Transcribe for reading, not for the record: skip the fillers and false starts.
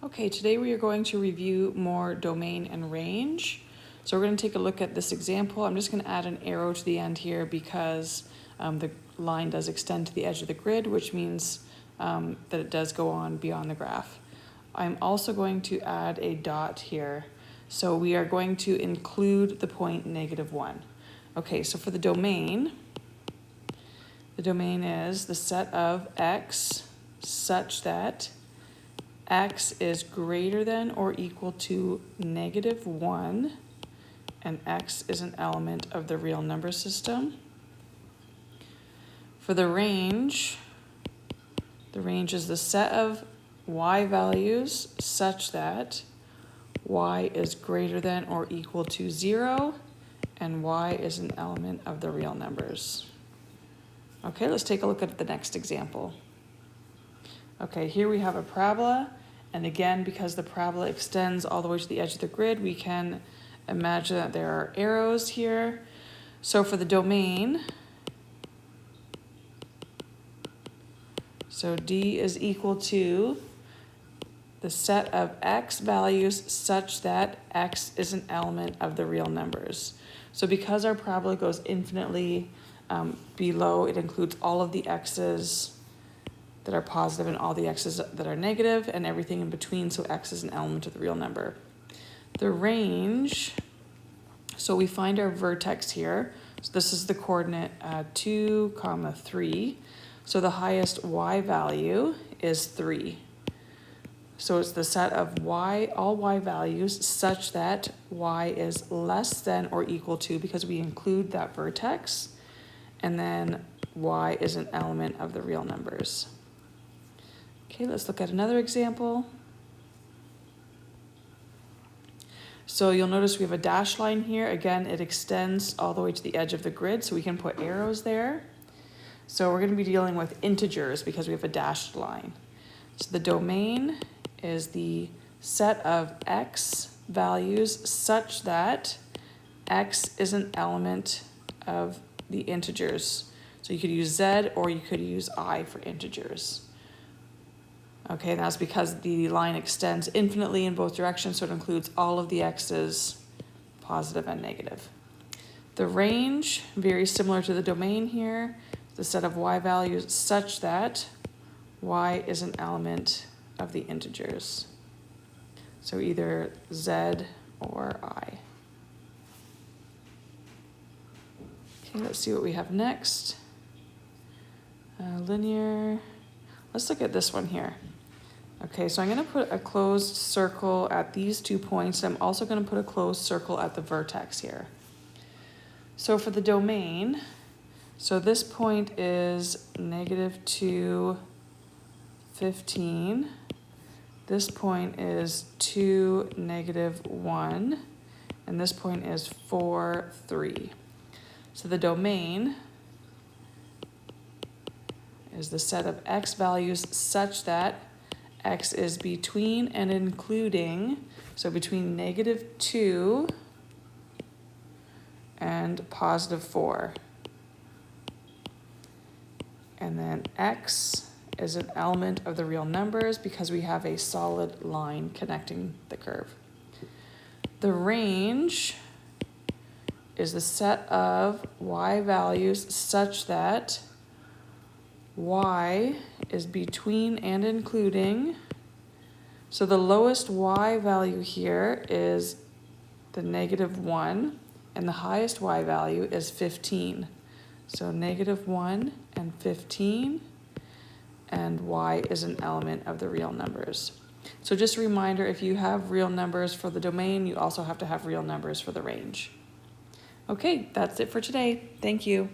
Okay, today we are going to review more domain and range. So we're going to take a look at this example. I'm just going to add an arrow to the end here because the line does extend to the edge of the grid, which means that it does go on beyond the graph. I'm also going to add a dot here. So we are going to include the point -1. Okay, so for the domain is the set of x such that x is greater than or equal to -1, and x is an element of the real number system. For the range is the set of y values such that y is greater than or equal to 0, and y is an element of the real numbers. Okay, let's take a look at the next example. Okay, here we have a parabola, and again, because the parabola extends all the way to the edge of the grid, we can imagine that there are arrows here. So for the domain, so D is equal to the set of x values such that x is an element of the real numbers. So because our parabola goes infinitely below, it includes all of the x's that are positive and all the x's that are negative and everything in between, so x is an element of the real number. The range, so we find our vertex here. So this is the coordinate 2, 3. So the highest y value is 3. So it's the set of all y values such that y is less than or equal to, because we include that vertex, and then y is an element of the real numbers. Okay, let's look at another example. So you'll notice we have a dashed line here. Again, it extends all the way to the edge of the grid, so we can put arrows there. So we're going to be dealing with integers because we have a dashed line. So the domain is the set of x values such that x is an element of the integers. So you could use z or you could use I for integers. Okay, and that's because the line extends infinitely in both directions, so it includes all of the x's, positive and negative. The range, very similar to the domain here, the set of y values such that y is an element of the integers. So either z or I. Okay, let's see what we have next. Linear. Let's look at this one here. Okay, so I'm going to put a closed circle at these 2 points. I'm also going to put a closed circle at the vertex here. So for the domain, so this point is -2, 15. This point is 2, -1. And this point is 4, 3. So the domain is the set of x values such that x is between and including, so between -2 and +4. And then x is an element of the real numbers because we have a solid line connecting the curve. The range is the set of y values such that y is between and including. So the lowest y value here is the -1, and the highest y value is 15. So -1 and 15, and y is an element of the real numbers. So just a reminder, if you have real numbers for the domain, you also have to have real numbers for the range. Okay, that's it for today. Thank you.